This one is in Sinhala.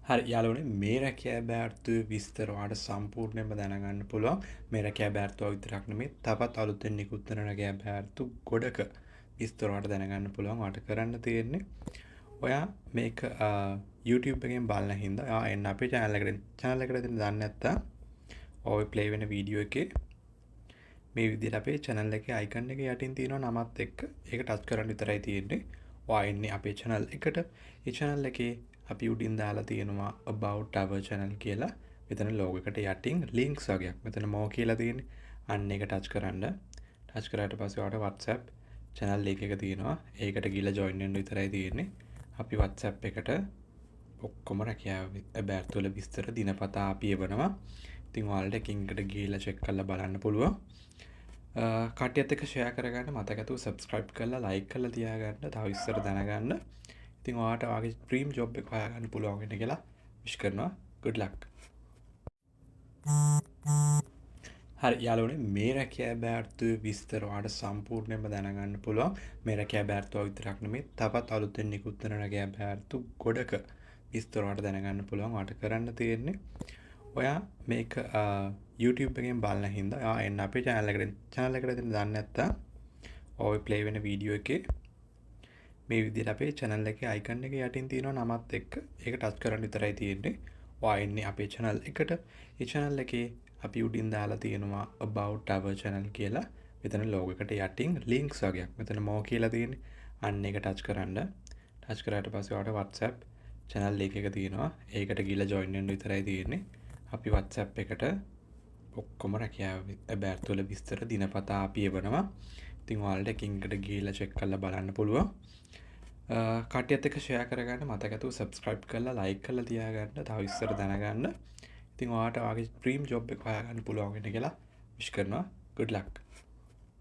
හරි යාළුවනේ මේ රැකියා බෑර්තුවේ විස්තර ඔයාලට සම්පූර්ණයෙන්ම දැනගන්න පුළුවන්. මේ රැකියා බෑර්තුව විතරක් නෙමෙයි තවත් අලුතෙන් නිකුත් වෙන රැකියා බෑර්තු ගොඩක විස්තර ඔයාලට දැනගන්න පුළුවන්. ඔයාලට කරන්න තියෙන්නේ ඔයා මේක YouTube එකෙන් බලන හින්දා ඔයා එන්න අපේ channel එකට දන්නේ නැත්තම් ඔය play වෙන වීඩියෝ එකේ මේ විදිහට අපේ channel එකේ icon එක යටින් තියෙනවා නමත් එක්ක ඒක ටච් කරන්න විතරයි තියෙන්නේ. ඔයා එන්නේ අපේ channel එකට. ඒ channel එකේ අපි උඩින් දාලා තියෙනවා about our channel කියලා. මෙතන logo එකට යටින් links වගේක්. මෙතන more කියලා තියෙන්නේ. අන්න ඒක ටච් කරන්න. ටච් කරාට පස්සේ ඔයාලට WhatsApp channel link එක තියෙනවා. ඒකට ගිහලා join වෙන්න විතරයි තියෙන්නේ. අපි WhatsApp එකට ඔක්කොම රැකියාව බෑර්තු වල විස්තර දිනපතා අපි එවනවා. ඉතින් ඔයාලට එකින් එකට ගිහලා check කරලා බලන්න පුළුවන්. කට්ටියත් එක්ක share කරගන්න මතක ඇතුව subscribe කරලා like කරලා තියාගන්න තව විස්තර දැනගන්න. ඉතින් ඔයාට ඔයාගේ dream job එක හොයාගන්න පුළුවන් වෙන කියලා wish කරනවා. good luck. හරි යාළුවනේ මේ රැකියා බෑර්තුවේ විස්තර ඔයාට සම්පූර්ණයෙන්ම දැනගන්න පුළුවන්. මේ රැකියා බෑර්තුව විතරක් නෙමෙයි තවත් අලුතෙන් නිකුත් වෙන රැකියා බෑර්තු ගොඩක විස්තර ඔයාට දැනගන්න පුළුවන්. ඔයාට කරන්න තියෙන්නේ ඔයා මේක YouTube එකෙන් බලන හින්දා ඔයා එන්න අපේ channel එකට දන්නේ නැත්තම් ඔය play වෙන වීඩියෝ එකේ මේ විදිහට අපේ channel එකේ icon එක යටින් තියෙනවා නමත් එක්ක ඒක ටච් කරන්න විතරයි තියෙන්නේ. ඔයා එන්නේ අපේ channel එකට. ඒ channel එකේ අපි උඩින් දාලා තියෙනවා about our channel කියලා. මෙතන logo එකට යටින් links වගේක්. මෙතන more කියලා තියෙන්නේ. අන්න ඒක ටච් කරන්න. ටච් කරාට පස්සේ ඔයාලට WhatsApp channel link එක තියෙනවා. ඒකට ගිහලා join වෙන්න විතරයි තියෙන්නේ. අපි WhatsApp එකට ඔක්කොම රැකියාව බෑර්තු වල විස්තර දිනපතා අපි එවනවා. ඉතින් ඔයාලට එකින් එකට ගිහලා check කරලා බලන්න පුළුවන්. කට්ටියත් එක්ක share කරගන්න මතක ඇතුව subscribe කරලා like කරලා තියාගන්න තව විස්තර දැනගන්න. ඉතින් ඔයාට ඔයාගේ dream job එක හොයාගන්න පුළුවන් වෙන කියලා wish කරනවා. good luck.